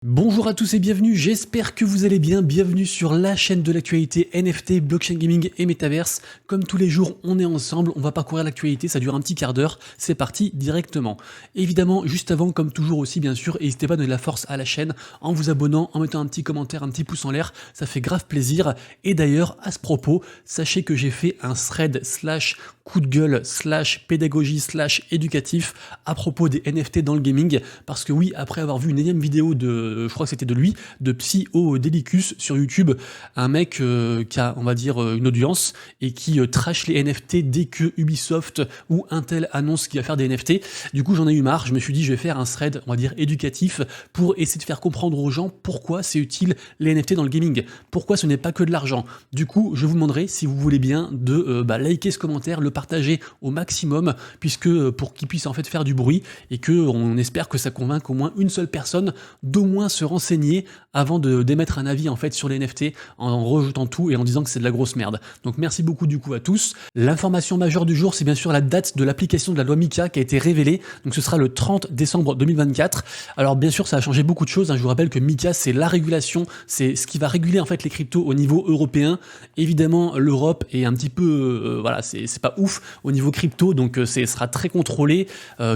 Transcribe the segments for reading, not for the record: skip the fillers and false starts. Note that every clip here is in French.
Bonjour à tous et bienvenue, j'espère que vous allez bien, bienvenue sur la chaîne de l'actualité NFT, blockchain gaming et Metaverse. Comme tous les jours, on est ensemble, on va parcourir l'actualité, ça dure un petit quart d'heure, c'est parti directement. Évidemment, juste avant, comme toujours aussi bien sûr, n'hésitez pas à donner de la force à la chaîne en vous abonnant, en mettant un petit commentaire, un petit pouce en l'air, ça fait grave plaisir. Et d'ailleurs, à ce propos, sachez que j'ai fait un thread / coup de gueule / pédagogie / éducatif à propos des NFT dans le gaming, parce que oui, après avoir vu une énième vidéo je crois que c'était de lui, de Psyodelicus sur YouTube, un mec qui a, on va dire, une audience et qui trash les NFT dès que Ubisoft ou Intel annonce qu'il va faire des NFT. Du coup, j'en ai eu marre, je me suis dit, je vais faire un thread, on va dire, éducatif pour essayer de faire comprendre aux gens pourquoi c'est utile les NFT dans le gaming, pourquoi ce n'est pas que de l'argent. Du coup, je vous demanderai, si vous voulez bien, de liker ce commentaire, le partager au maximum, puisque pour qu'il puisse en fait faire du bruit et que on espère que ça convainque au moins une seule personne d'au moins se renseigner avant d'émettre un avis en fait sur les NFT en rejetant tout et en disant que c'est de la grosse merde. Donc merci beaucoup du coup à tous. L'information majeure du jour, c'est bien sûr la date de l'application de la loi MiCA qui a été révélée. Donc ce sera le 30 décembre 2024. Alors bien sûr, ça a changé beaucoup de choses. Je vous rappelle que MiCA, c'est la régulation, c'est ce qui va réguler en fait les cryptos au niveau européen. Évidemment, l'Europe est un petit peu, voilà, c'est pas ouf au niveau crypto, donc ce sera très contrôlé.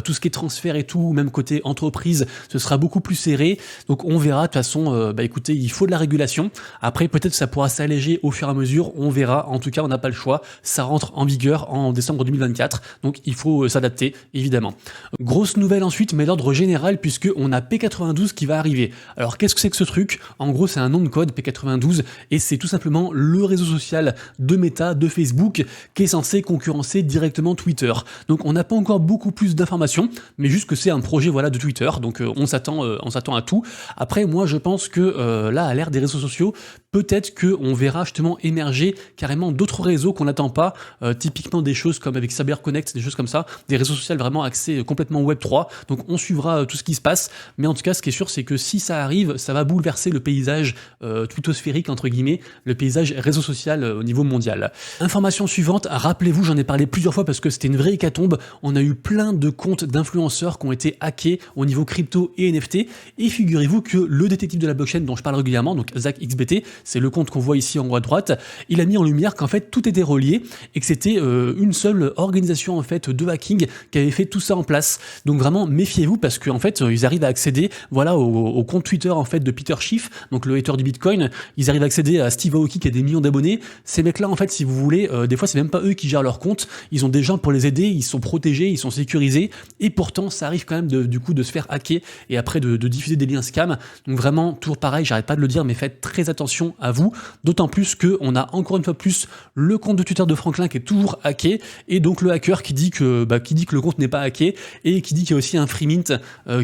Tout ce qui est transfert et tout, même côté entreprise, ce sera beaucoup plus serré. Donc on verra, de toute façon, écoutez, il faut de la régulation. Après, peut-être que ça pourra s'alléger au fur et à mesure, on verra. En tout cas, on n'a pas le choix. Ça rentre en vigueur en décembre 2024, donc il faut s'adapter, évidemment. Grosse nouvelle ensuite, mais l'ordre général, puisque on a P92 qui va arriver. Alors qu'est-ce que c'est que ce truc? En gros, c'est un nom de code, P92, et c'est tout simplement le réseau social de Meta, de Facebook, qui est censé concurrencer directement Twitter. Donc on n'a pas encore beaucoup plus d'informations, mais juste que c'est un projet voilà, de Twitter, donc on s'attend à tout. Après, moi, je pense que là, à l'ère des réseaux sociaux, peut-être qu'on verra justement émerger carrément d'autres réseaux qu'on n'attend pas, typiquement des choses comme avec CyberConnect, des choses comme ça, des réseaux sociaux vraiment axés complètement Web3, donc on suivra tout ce qui se passe, mais en tout cas, ce qui est sûr, c'est que si ça arrive, ça va bouleverser le paysage twittosphérique, entre guillemets, le paysage réseau social au niveau mondial. Information suivante, rappelez-vous, j'en ai parlé plusieurs fois parce que c'était une vraie hécatombe, on a eu plein de comptes d'influenceurs qui ont été hackés au niveau crypto et NFT, et figurez-vous que le détective de la blockchain dont je parle régulièrement, donc ZachXBT, c'est le compte qu'on voit ici en haut à droite, il a mis en lumière qu'en fait tout était relié et que c'était une seule organisation en fait de hacking qui avait fait tout ça en place. Donc vraiment méfiez-vous parce qu'en fait ils arrivent à accéder voilà au compte Twitter en fait de Peter Schiff, donc le hater du Bitcoin, ils arrivent à accéder à Steve Aoki qui a des millions d'abonnés. Ces mecs-là en fait si vous voulez, des fois c'est même pas eux qui gèrent leur compte, ils ont des gens pour les aider, ils sont protégés, ils sont sécurisés et pourtant ça arrive quand même du coup de se faire hacker et après de diffuser des liens scam. Donc vraiment, toujours pareil, j'arrête pas de le dire, mais faites très attention à vous, d'autant plus qu'on a encore une fois plus le compte de Twitter de Franklin qui est toujours hacké, et donc le hacker qui dit que le compte n'est pas hacké, et qui dit qu'il y a aussi un free mint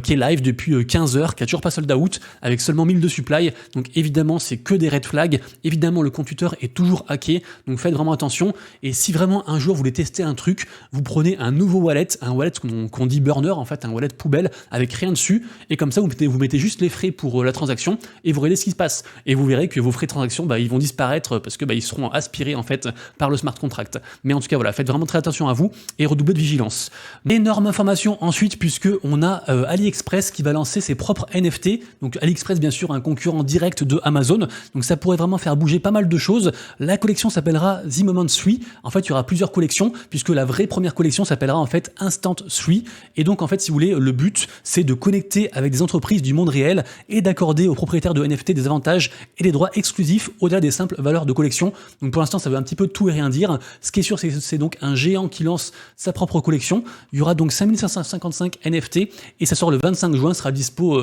qui est live depuis 15 heures, qui a toujours pas sold out, avec seulement 1000 de supply, donc évidemment c'est que des red flags, évidemment le compte Twitter est toujours hacké, donc faites vraiment attention, et si vraiment un jour vous voulez tester un truc, vous prenez un nouveau wallet, un wallet qu'on dit burner en fait, un wallet poubelle, avec rien dessus, et comme ça vous mettez juste les frais pour la transaction et vous regardez ce qui se passe et vous verrez que vos frais de transaction ils vont disparaître parce que ils seront aspirés en fait par le smart contract. Mais en tout cas voilà, faites vraiment très attention à vous et redoublez de vigilance. Énorme information ensuite, puisque on a AliExpress qui va lancer ses propres NFT. Donc AliExpress bien sûr un concurrent direct de Amazon, donc ça pourrait vraiment faire bouger pas mal de choses. La collection s'appellera The Moment 3. En fait il y aura plusieurs collections, puisque la vraie première collection s'appellera en fait Instant 3, et donc en fait si vous voulez, le but c'est de connecter avec des entreprises du monde réel et d'accorder aux propriétaires de NFT des avantages et des droits exclusifs au-delà des simples valeurs de collection. Donc pour l'instant ça veut un petit peu tout et rien dire. Ce qui est sûr, c'est que c'est donc un géant qui lance sa propre collection. Il y aura donc 5555 NFT et ça sort le 25 juin, sera dispo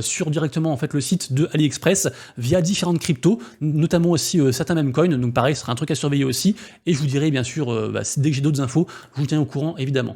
sur directement en fait le site de AliExpress via différentes cryptos, notamment aussi certains memecoins. Donc pareil, ce sera un truc à surveiller aussi, et je vous dirai bien sûr dès que j'ai d'autres infos, je vous tiens au courant évidemment.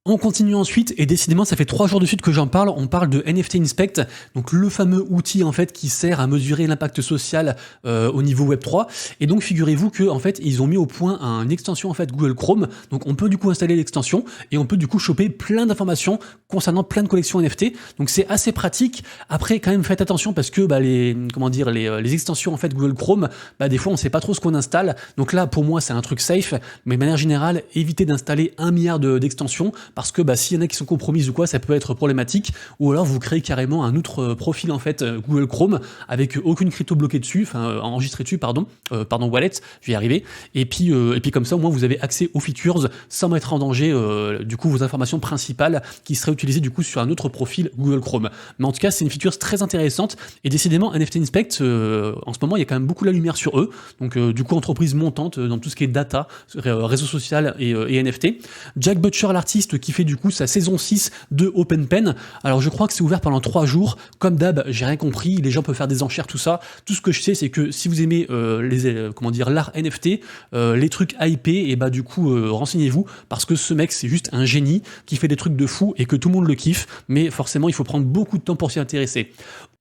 On continue ensuite, et décidément ça fait 3 jours de suite que j'en parle, on parle de NFT Inspect, donc le fameux outil en fait qui sert à mesurer l'impact social au niveau Web3, et donc figurez-vous que en fait ils ont mis au point une extension en fait Google Chrome, donc on peut du coup installer l'extension et on peut du coup choper plein d'informations concernant plein de collections NFT, donc c'est assez pratique. Après quand même faites attention parce que les extensions en fait Google Chrome, des fois on sait pas trop ce qu'on installe, donc là pour moi c'est un truc safe, mais de manière générale évitez d'installer 1 milliard d'extensions parce que s'il y en a qui sont compromises ou quoi, ça peut être problématique, ou alors vous créez carrément un autre profil en fait Google Chrome avec aucune crypto bloquée dessus, enfin enregistrée dessus, pardon, wallet, je vais y arriver, et puis comme ça au moins vous avez accès aux features sans mettre en danger du coup vos informations principales qui seraient utilisées du coup sur un autre profil Google Chrome. Mais en tout cas c'est une feature très intéressante, et décidément NFT Inspect en ce moment il y a quand même beaucoup la lumière sur eux, donc du coup entreprise montante dans tout ce qui est data, réseau social et NFT. Jack Butcher l'artiste qui fait du coup sa saison 6 de OpenPen, alors je crois que c'est ouvert pendant 3 jours, comme d'hab j'ai rien compris, les gens peuvent faire des enchères, tout ça, tout ce que je sais c'est que si vous aimez l'art NFT, les trucs hypés, et du coup renseignez-vous, parce que ce mec c'est juste un génie qui fait des trucs de fou et que tout le monde le kiffe, mais forcément il faut prendre beaucoup de temps pour s'y intéresser.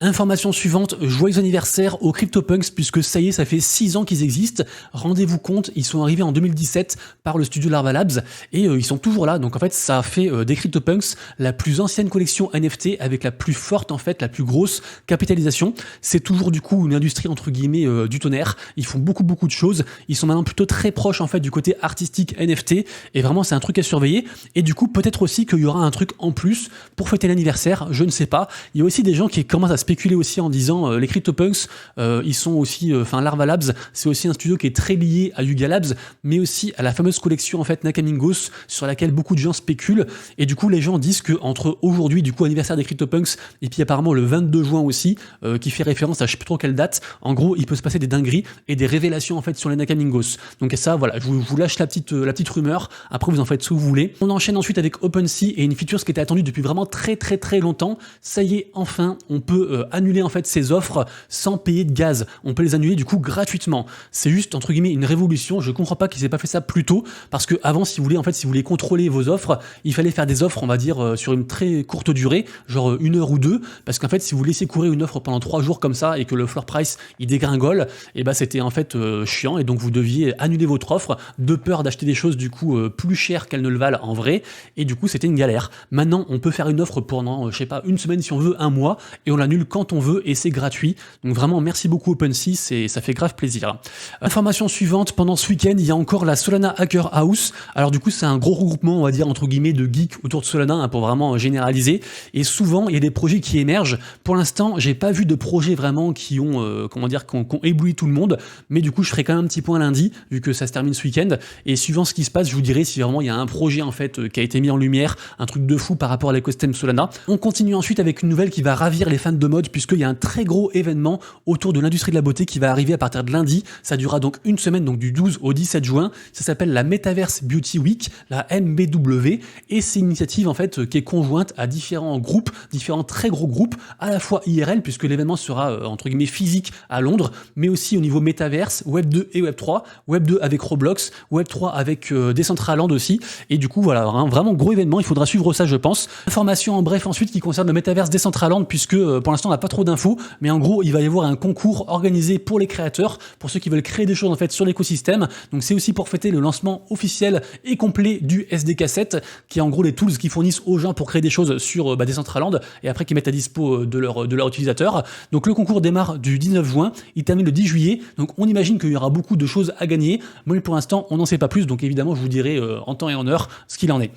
Information suivante, joyeux anniversaire aux CryptoPunks, puisque ça y est, ça fait 6 ans qu'ils existent. Rendez-vous compte, ils sont arrivés en 2017 par le studio Larva Labs, et ils sont toujours là. Donc en fait, ça a fait des CryptoPunks la plus ancienne collection NFT, avec la plus forte, en fait, la plus grosse capitalisation. C'est toujours du coup une industrie entre guillemets du tonnerre. Ils font beaucoup de choses. Ils sont maintenant plutôt très proches en fait du côté artistique NFT, et vraiment c'est un truc à surveiller. Et du coup, peut-être aussi qu'il y aura un truc en plus pour fêter l'anniversaire, je ne sais pas. Il y a aussi des gens qui commencent à spéculer aussi en disant les CryptoPunks, ils sont aussi, Larva Labs, c'est aussi un studio qui est très lié à Yuga Labs, mais aussi à la fameuse collection en fait Nakamingos, sur laquelle beaucoup de gens spéculent. Et du coup, les gens disent que entre aujourd'hui, du coup, anniversaire des CryptoPunks, et puis apparemment le 22 juin aussi, qui fait référence à je sais plus trop quelle date, en gros, il peut se passer des dingueries et des révélations en fait sur les Nakamingos. Donc ça, voilà, je vous lâche la petite rumeur. Après, vous en faites ce que vous voulez. On enchaîne ensuite avec OpenSea et une feature qui était attendue depuis vraiment très longtemps. Ça y est, enfin, on peut annuler en fait ces offres sans payer de gaz. On peut les annuler du coup gratuitement. C'est juste entre guillemets une révolution. Je comprends pas qu'ils aient pas fait ça plus tôt, parce que avant, si vous voulez contrôler vos offres, il fallait faire des offres, on va dire sur une très courte durée, genre 1 heure ou 2, parce qu'en fait, si vous laissez courir une offre pendant 3 jours comme ça et que le floor price il dégringole, et c'était en fait chiant, et donc vous deviez annuler votre offre de peur d'acheter des choses du coup plus chères qu'elles ne le valent en vrai, et du coup c'était une galère. Maintenant, on peut faire une offre pendant je sais pas, une semaine si on veut, un mois, et on l'annule quand on veut, et c'est gratuit. Donc vraiment merci beaucoup OpenSea, ça fait grave plaisir. Information suivante, pendant ce week-end il y a encore la Solana Hacker House. Alors du coup c'est un gros regroupement, on va dire entre guillemets, de geeks autour de Solana, pour vraiment généraliser, et souvent il y a des projets qui émergent. Pour l'instant j'ai pas vu de projets vraiment qui ont qui ont ébloui tout le monde, mais du coup je ferai quand même un petit point lundi vu que ça se termine ce week-end, et suivant ce qui se passe je vous dirai si vraiment il y a un projet en fait qui a été mis en lumière, un truc de fou par rapport à l'écosystème Solana. On continue ensuite avec une nouvelle qui va ravir les fans de mode, puisqu'il y a un très gros événement autour de l'industrie de la beauté qui va arriver à partir de lundi. Ça durera donc une semaine, donc du 12 au 17 juin. Ça s'appelle la Metaverse Beauty Week, la MBW, et c'est une initiative en fait qui est conjointe à différents groupes, différents très gros groupes, à la fois IRL puisque l'événement sera entre guillemets physique à Londres, mais aussi au niveau Metaverse, Web 2 et Web 3, Web 2 avec Roblox, Web 3 avec Decentraland aussi, et du coup voilà, vraiment gros événement, il faudra suivre ça je pense. Information en bref ensuite qui concerne le Metaverse Decentraland, puisque pour l'instant on n'a pas trop d'infos, mais en gros il va y avoir un concours organisé pour les créateurs, pour ceux qui veulent créer des choses en fait sur l'écosystème. Donc c'est aussi pour fêter le lancement officiel et complet du SDK 7, qui est en gros les tools qu'ils fournissent aux gens pour créer des choses sur Decentraland, et après qu'ils mettent à dispo de leurs utilisateurs. Donc le concours démarre du 19 juin, il termine le 10 juillet, donc on imagine qu'il y aura beaucoup de choses à gagner, mais pour l'instant on n'en sait pas plus, donc évidemment je vous dirai en temps et en heure ce qu'il en est.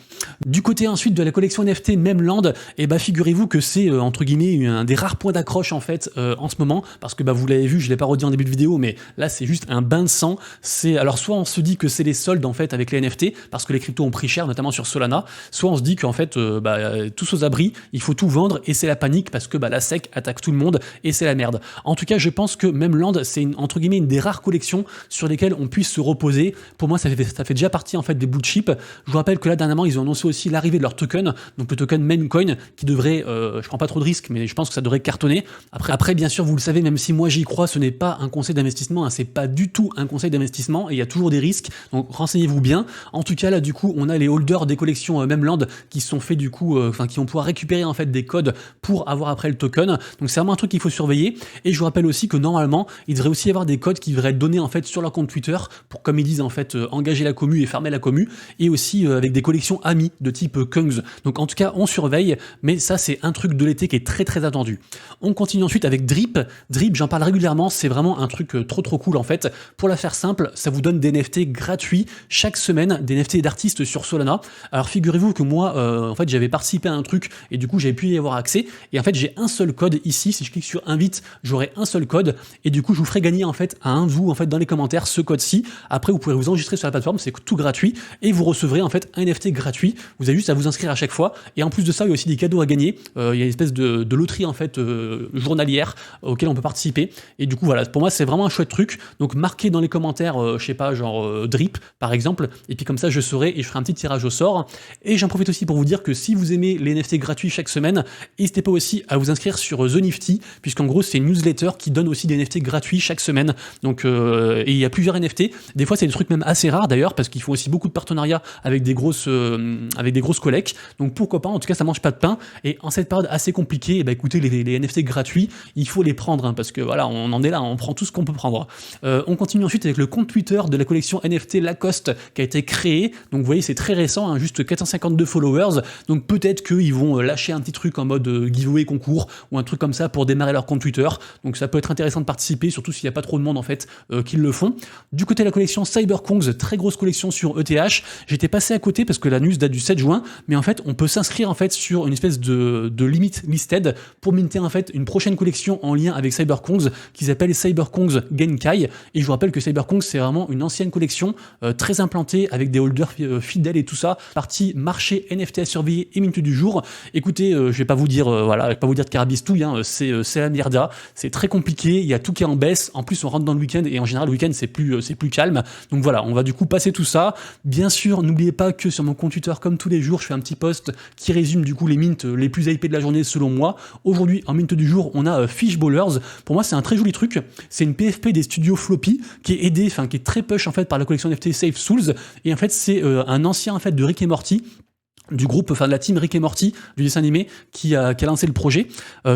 Du côté ensuite de la collection NFT Memland, et figurez-vous que c'est entre guillemets un des rares points d'accroche en fait en ce moment, parce que vous l'avez vu, je l'ai pas redit en début de vidéo, mais là c'est juste un bain de sang. C'est alors soit on se dit que c'est les soldes en fait avec les NFT parce que les cryptos ont pris cher, notamment sur Solana, soit on se dit qu'en fait tous aux abris, il faut tout vendre et c'est la panique parce que la SEC attaque tout le monde et c'est la merde. En tout cas, je pense que Memland c'est entre guillemets une des rares collections sur lesquelles on puisse se reposer. Pour moi, ça fait déjà partie en fait des blue chips. Je vous rappelle que là dernièrement ils ont annoncé aussi l'arrivée de leur token, donc le token Maincoin, qui devrait, je prends pas trop de risques, mais je pense que ça devrait cartonner. Après bien sûr, vous le savez, même si moi j'y crois, ce n'est pas un conseil d'investissement, hein, c'est pas du tout un conseil d'investissement, et il y a toujours des risques, donc renseignez-vous bien. En tout cas là du coup on a les holders des collections Memland qui sont fait du coup, qui vont pouvoir récupérer en fait des codes pour avoir après le token, donc c'est vraiment un truc qu'il faut surveiller. Et je vous rappelle aussi que normalement il devrait aussi y avoir des codes qui devraient être donnés en fait sur leur compte Twitter pour, comme ils disent en fait, engager la commu et fermer la commu, et aussi avec des collections amis de type Kungs. Donc en tout cas on surveille, mais ça c'est un truc de l'été qui est très attendu. On continue ensuite avec Drip, j'en parle régulièrement, c'est vraiment un truc trop cool en fait. Pour la faire simple, ça vous donne des NFT gratuits chaque semaine, des NFT d'artistes sur Solana. Alors figurez-vous que moi, en fait, j'avais participé à un truc et du coup, j'avais pu y avoir accès. Et en fait, j'ai un seul code ici. Si je clique sur invite, j'aurai un seul code et du coup, je vous ferai gagner en fait à un de vous en fait dans les commentaires ce code-ci. Après, vous pourrez vous enregistrer sur la plateforme, c'est tout gratuit et vous recevrez en fait un NFT gratuit. Vous avez juste à vous inscrire à chaque fois. Et en plus de ça, il y a aussi des cadeaux à gagner. Il y a une espèce de loterie en fait journalière auquel on peut participer. Et du coup, voilà, pour moi, c'est vraiment un chouette truc. Donc, marquez dans les commentaires, je sais pas, genre drip par exemple. Et puis comme ça, je saurai et je ferai un petit tirage au sort. Et j'en profite aussi pour vous dire que si vous aimez les NFT gratuits chaque semaine, n'hésitez pas aussi à vous inscrire sur The Nifty, puisqu'en gros, c'est une newsletter qui donne aussi des NFT gratuits chaque semaine. Donc, et il y a plusieurs NFT. Des fois, c'est des trucs même assez rares d'ailleurs, parce qu'ils font aussi beaucoup de partenariats avec des grosses collects. Donc pourquoi pas, en tout cas, ça mange pas de pain. Et en cette période assez compliquée, eh ben, écoutez, les NFT gratuits, il faut les prendre, hein, parce que voilà, on en est là, on prend tout ce qu'on peut prendre. On continue ensuite avec le compte Twitter de la collection NFT Lacoste qui a été créé. Donc vous voyez, c'est très récent, hein, juste 452 followers. Donc peut-être qu'ils vont lâcher un petit truc en mode giveaway concours ou un truc comme ça pour démarrer leur compte Twitter. Donc ça peut être intéressant de participer, surtout s'il n'y a pas trop de monde en fait qui le font. Du côté de la collection Cyberkongs, très grosse collection sur ETH. J'étais passé à côté parce que la news date du 7 juin, mais en fait on peut s'inscrire en fait sur une espèce de limit listed pour minter en fait une prochaine collection en lien avec Cyberkongs qui s'appelle Cyberkongs Genkai. Et je vous rappelle que Cyberkongs c'est vraiment une ancienne collection très implantée avec des holders fidèles et tout ça. Partie marché NFT à surveiller et mint du jour. Écoutez, je vais pas vous dire voilà, je vais pas vous dire de carabistouille, hein, c'est la mierda, c'est très compliqué, il y a tout qui est en baisse. En plus on rentre dans le week-end et en général le week-end c'est plus calme. Donc voilà, on va du coup passer tout ça. Bien sûr, n'oubliez pas que sur mon compte Twitter comme tous les jours, je fais un petit post qui résume du coup les mints les plus hypés de la journée selon moi. Aujourd'hui en mint du jour, on a Fishballers. Pour moi, c'est un très joli truc. C'est une PFP des studios Floppy qui est aidée, enfin qui est très push en fait par la collection NFT Safe Souls. Et en fait, c'est un ancien en fait de Rick et Morty, du groupe, enfin de la team Rick et Morty, du dessin animé, qui a lancé le projet.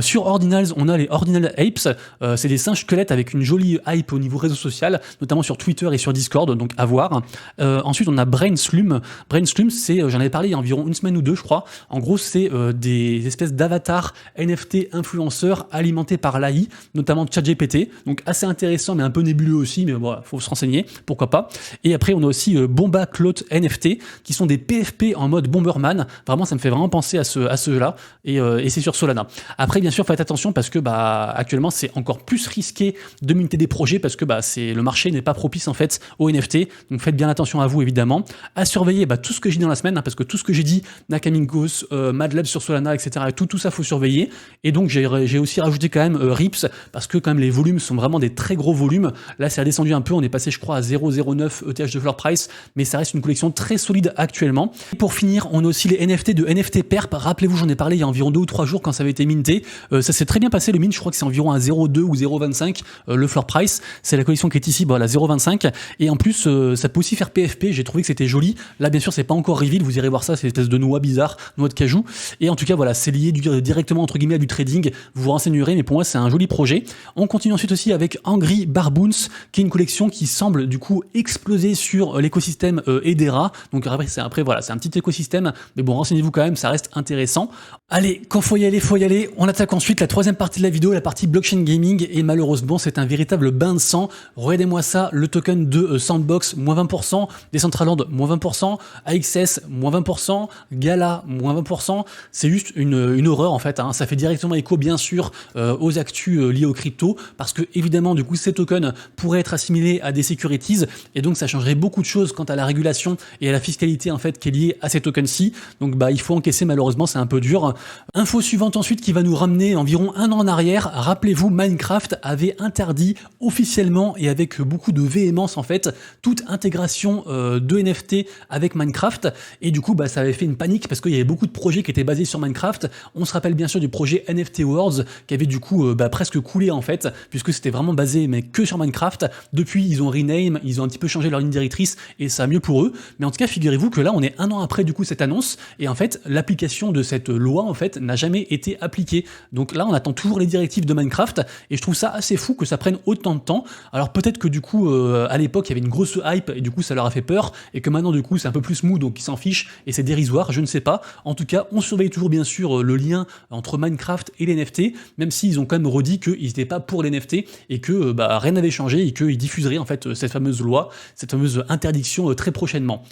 Sur Ordinals, on a les Ordinal Apes, c'est des singes squelettes avec une jolie hype au niveau réseau social, notamment sur Twitter et sur Discord, donc à voir. Ensuite, on a Brainslume. Brainslume, c'est, j'en avais parlé il y a environ une semaine ou deux, je crois. En gros, c'est des espèces d'avatars NFT influenceurs alimentés par l'AI, notamment ChatGPT, donc assez intéressant, mais un peu nébuleux aussi, mais bon, faut se renseigner, pourquoi pas. Et après, on a aussi Bomba Cloth NFT, qui sont des PFP en mode Bomberman. Vraiment, ça me fait vraiment penser à ceux-là, et c'est sur Solana. Après, bien sûr, faites attention parce que actuellement, c'est encore plus risqué de minter des projets parce que le marché n'est pas propice en fait aux NFT. Donc faites bien attention à vous, évidemment. À surveiller tout ce que j'ai dit dans la semaine, hein, parce que tout ce que j'ai dit, Nakamingos, Madlab sur Solana, etc., tout ça, faut surveiller. Et donc, j'ai aussi rajouté quand même Rips parce que quand même les volumes sont vraiment des très gros volumes. Là, c'est redescendu un peu. On est passé, je crois, à 0,09 ETH de floor price, mais ça reste une collection très solide actuellement. Et pour finir, on a aussi les NFT de NFT Perp. Rappelez-vous, j'en ai parlé il y a environ 2 ou 3 jours quand ça avait été minté. Ça s'est très bien passé le mint, je crois que c'est environ à 0,2 ou 0,25 le floor price. C'est la collection qui est ici, la 0,25. Et en plus, ça peut aussi faire PFP. J'ai trouvé que c'était joli. Là, bien sûr, c'est pas encore reveal. Vous irez voir ça, c'est une espèce de noix bizarre, noix de cajou. Et en tout cas, voilà, c'est lié directement entre guillemets à du trading. Vous vous renseignerez, mais pour moi, c'est un joli projet. On continue ensuite aussi avec Angry Barboons, qui est une collection qui semble du coup exploser sur l'écosystème Hedera. Donc après, voilà, c'est un petit écosystème. Mais bon, renseignez-vous quand même, ça reste intéressant. Allez, quand faut y aller, on attaque ensuite la troisième partie de la vidéo, la partie blockchain gaming, et malheureusement, c'est un véritable bain de sang. Regardez-moi ça, le token de Sandbox, moins 20%, Decentraland, moins 20%, AXS, moins 20%, Gala, moins 20%. C'est juste une horreur en fait, hein. Ça fait directement écho, bien sûr, aux actus liées aux cryptos, parce que évidemment, du coup, ces tokens pourraient être assimilés à des securities, et donc ça changerait beaucoup de choses quant à la régulation et à la fiscalité en fait qui est liée à ces tokens-ci. Donc il faut encaisser, malheureusement, c'est un peu dur. Info suivante ensuite qui va nous ramener environ 1 an en arrière. Rappelez-vous, Minecraft avait interdit officiellement et avec beaucoup de véhémence en fait toute intégration de NFT avec Minecraft, et du coup ça avait fait une panique parce qu'il y avait beaucoup de projets qui étaient basés sur Minecraft. On se rappelle bien sûr du projet NFT Worlds qui avait du coup presque coulé en fait, puisque c'était vraiment basé mais que sur Minecraft. Depuis ils ont rename, ils ont un petit peu changé leur ligne directrice et ça a mieux pour eux, mais en tout cas figurez-vous que là on est 1 an après du coup cette annonce, et en fait l'application de cette loi en fait n'a jamais été appliquée. Donc là on attend toujours les directives de Minecraft, et je trouve ça assez fou que ça prenne autant de temps. Alors peut-être que du coup à l'époque il y avait une grosse hype et du coup ça leur a fait peur, et que maintenant du coup c'est un peu plus smooth donc ils s'en fichent et c'est dérisoire, je ne sais pas. En tout cas on surveille toujours bien sûr le lien entre Minecraft et les NFT, même s'ils ont quand même redit qu'ils n'étaient pas pour les NFT et que rien n'avait changé et qu'ils diffuseraient en fait cette fameuse loi, cette fameuse interdiction très prochainement.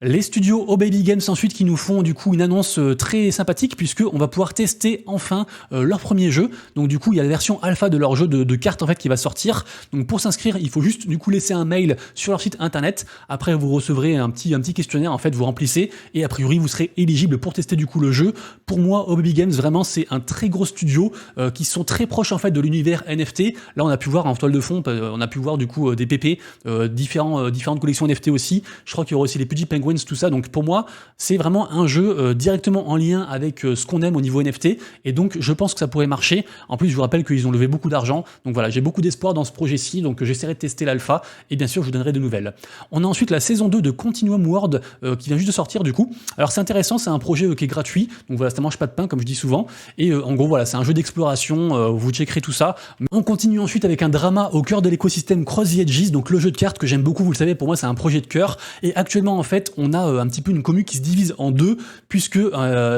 Les studios Oh Baby Games ensuite qui nous font du coup une annonce très sympathique puisque on va pouvoir tester enfin leur premier jeu. Donc du coup il y a la version alpha de leur jeu de cartes en fait qui va sortir. Donc pour s'inscrire il faut juste du coup laisser un mail sur leur site internet. Après vous recevrez un petit questionnaire en fait, vous remplissez et a priori vous serez éligible pour tester du coup le jeu. Pour moi Oh Baby Games vraiment c'est un très gros studio qui sont très proches en fait de l'univers NFT. Là on a pu voir en toile de fond, on a pu voir du coup des PP, différentes collections NFT aussi. Je crois qu'il y aura aussi les Pudgy Penguins, tout ça. Donc pour moi, c'est vraiment un jeu directement en lien avec ce qu'on aime au niveau NFT. Et donc je pense que ça pourrait marcher. En plus, je vous rappelle qu'ils ont levé beaucoup d'argent. Donc voilà, j'ai beaucoup d'espoir dans ce projet-ci. Donc j'essaierai de tester l'alpha. Et bien sûr, je vous donnerai des nouvelles. On a ensuite la saison 2 de Continuum World qui vient juste de sortir du coup. Alors c'est intéressant, c'est un projet qui est gratuit. Donc voilà, ça mange pas de pain comme je dis souvent. Et en gros, voilà, c'est un jeu d'exploration. Vous checkerez tout ça. On continue ensuite avec un drama au cœur de l'écosystème Cross the Edges. Donc le jeu de cartes que j'aime beaucoup, vous le savez, pour moi c'est un projet de cœur. Et actuellement en fait, on a un petit peu une commu qui se divise en deux, puisque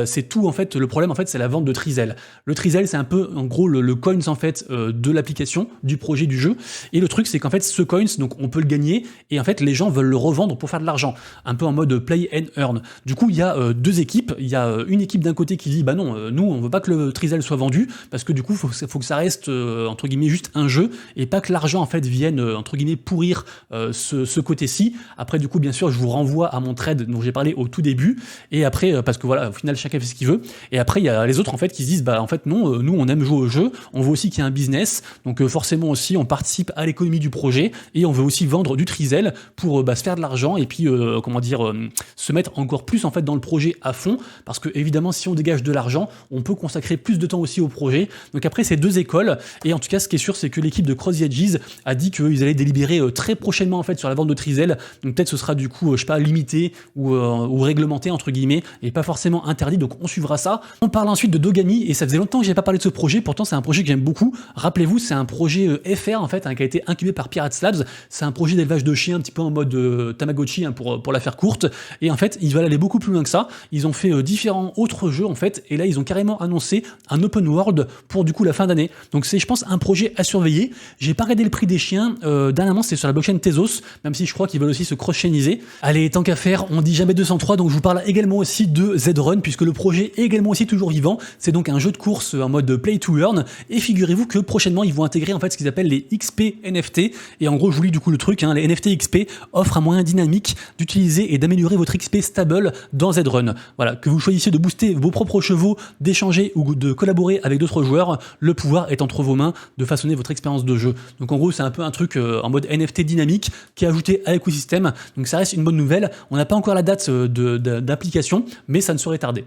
c'est tout en fait, le problème en fait c'est la vente de Trizel. Le Trizel c'est un peu en gros le coins en fait de l'application, du projet du jeu, et le truc c'est qu'en fait ce coins, donc on peut le gagner, et en fait les gens veulent le revendre pour faire de l'argent, un peu en mode play and earn. Du coup il y a deux équipes, il y a une équipe d'un côté qui dit bah non, nous on veut pas que le Trizel soit vendu, parce que du coup faut que ça reste entre guillemets juste un jeu, et pas que l'argent en fait vienne entre guillemets pourrir ce côté-ci. Après du coup bien sûr je vous renvoie à mon trade dont j'ai parlé au tout début, et après parce que voilà au final chacun fait ce qu'il veut, et après il y a les autres en fait qui se disent bah en fait non, nous on aime jouer au jeu, on veut aussi qu'il y ait un business, donc forcément aussi on participe à l'économie du projet, et on veut aussi vendre du Trizel pour se faire de l'argent, et puis comment dire se mettre encore plus en fait dans le projet à fond, parce que évidemment si on dégage de l'argent on peut consacrer plus de temps aussi au projet. Donc après c'est deux écoles, et en tout cas ce qui est sûr c'est que l'équipe de Cross the Edges a dit qu'ils allaient délibérer très prochainement en fait sur la vente de Trizel, donc peut-être ce sera du coup je sais pas limité ou réglementé entre guillemets, et pas forcément interdit, donc on suivra ça. On parle ensuite de Dogami, et ça faisait longtemps que j'ai pas parlé de ce projet, pourtant c'est un projet que j'aime beaucoup. Rappelez-vous c'est un projet FR en fait, qui a été incubé par Pirates Labs. C'est un projet d'élevage de chiens un petit peu en mode Tamagotchi pour la faire courte, et en fait ils veulent aller beaucoup plus loin que ça. Ils ont fait différents autres jeux en fait, et là ils ont carrément annoncé un open world pour du coup la fin d'année, donc c'est je pense un projet à surveiller. J'ai pas regardé le prix des chiens, dernièrement c'est sur la blockchain Tezos, même si je crois qu'ils veulent aussi se cross-chainiser. Allez, tant qu'à faire, on dit jamais 203, donc je vous parle également aussi de Z-Run, puisque le projet est également aussi toujours vivant. C'est donc un jeu de course en mode play to earn, et figurez-vous que prochainement ils vont intégrer en fait ce qu'ils appellent les XP NFT, et en gros je vous lis du coup le truc, les NFT XP offrent un moyen dynamique d'utiliser et d'améliorer votre XP stable dans Z-Run. Voilà, que vous choisissiez de booster vos propres chevaux, d'échanger ou de collaborer avec d'autres joueurs, le pouvoir est entre vos mains de façonner votre expérience de jeu. Donc en gros c'est un peu un truc en mode NFT dynamique qui est ajouté à l'écosystème, donc ça reste une bonne nouvelle. On n'a pas encore la date d'application, mais ça ne saurait tarder.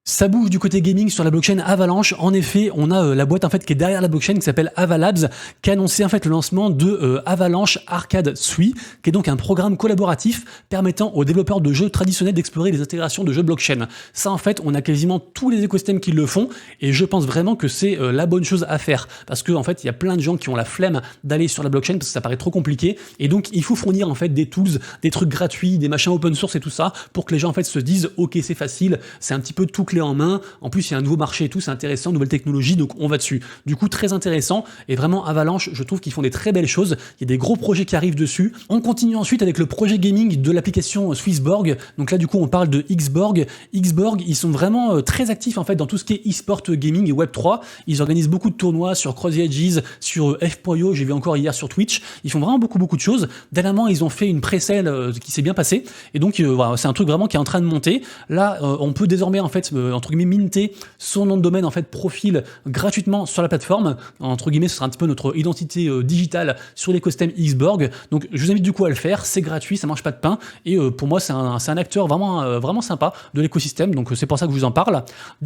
Ça bouge du côté gaming sur la blockchain Avalanche. En effet, on a la boîte en fait qui est derrière la blockchain qui s'appelle Avalabs, qui a annoncé en fait le lancement de Avalanche Arcade Suite, qui est donc un programme collaboratif permettant aux développeurs de jeux traditionnels d'explorer les intégrations de jeux blockchain. Ça en fait, on a quasiment tous les écosystèmes qui le font, et je pense vraiment que c'est la bonne chose à faire, parce que en fait, il y a plein de gens qui ont la flemme d'aller sur la blockchain parce que ça paraît trop compliqué, et donc il faut fournir en fait des tools, des trucs gratuits, des machins open source et tout ça, pour que les gens en fait se disent ok c'est facile, c'est un petit peu tout clé en main. En plus, il y a un nouveau marché et tout, c'est intéressant, nouvelle technologie, donc on va dessus. Du coup, très intéressant, et vraiment Avalanche, je trouve qu'ils font des très belles choses. Il y a des gros projets qui arrivent dessus. On continue ensuite avec le projet gaming de l'application Swissborg. Donc là, du coup, on parle de Xborg. Xborg, ils sont vraiment très actifs en fait dans tout ce qui est e-sport gaming et Web3. Ils organisent beaucoup de tournois sur Cross the Edges, sur F.io, j'ai vu encore hier sur Twitch. Ils font vraiment beaucoup de choses. Dernièrement, ils ont fait une pré-sale qui s'est bien passée, et donc voilà, c'est un truc vraiment qui est en train de monter. Là, on peut désormais en fait entre guillemets minter son nom de domaine en fait profil gratuitement sur la plateforme. Entre guillemets, ce sera un petit peu notre identité digitale sur l'écosystème Xborg. Donc je vous invite du coup à le faire, c'est gratuit, ça mange pas de pain, et pour moi c'est un acteur vraiment sympa de l'écosystème, donc c'est pour ça que je vous en parle.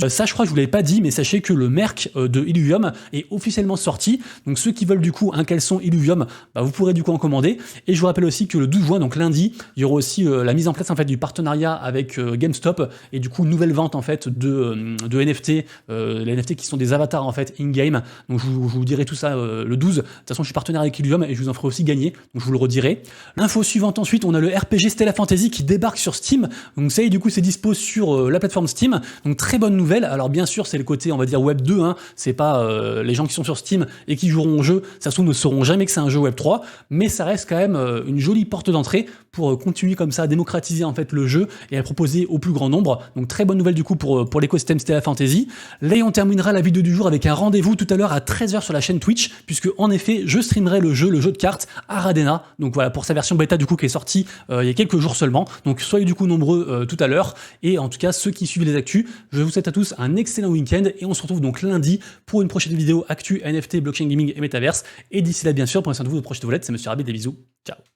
Ça je crois que je vous l'avais pas dit, mais sachez que le merc de Illuvium est officiellement sorti, donc ceux qui veulent du coup un caleçon Illuvium, vous pourrez du coup en commander. Et je vous rappelle aussi que le 12 juin, donc lundi, il y aura aussi la mise en place en fait du partenariat avec GameStop, et du coup nouvelle vente en fait de NFT, les NFT qui sont des avatars en fait in-game. Donc je vous dirai tout ça le 12. De toute façon, je suis partenaire avec Illuvium et je vous en ferai aussi gagner. Donc je vous le redirai. L'info suivante ensuite, on a le RPG Stella Fantasy qui débarque sur Steam. Donc ça y est, du coup, c'est dispo sur la plateforme Steam. Donc très bonne nouvelle. Alors bien sûr, c'est le côté, on va dire, Web 2. Hein. C'est pas les gens qui sont sur Steam et qui joueront au jeu, ça se trouve, ne sauront jamais que c'est un jeu Web 3. Mais ça reste quand même une jolie porte d'entrée pour continuer comme ça à démocratiser en fait le jeu et à le proposer au plus grand nombre. Donc très bonne nouvelle du coup pour l'écosystème Stella Fantasy. Là, on terminera la vidéo du jour avec un rendez-vous tout à l'heure à 13h sur la chaîne Twitch, puisque en effet, je streamerai le jeu de cartes Aradena. Donc voilà, pour sa version bêta du coup qui est sortie il y a quelques jours seulement. Donc soyez du coup nombreux tout à l'heure. Et en tout cas, ceux qui suivent les actus, je vous souhaite à tous un excellent week-end et on se retrouve donc lundi pour une prochaine vidéo actu NFT, blockchain gaming et metaverse. Et d'ici là, bien sûr, prenez soin de vous, proches de vos lettres, c'est Monsieur Rabbit, des bisous. Ciao.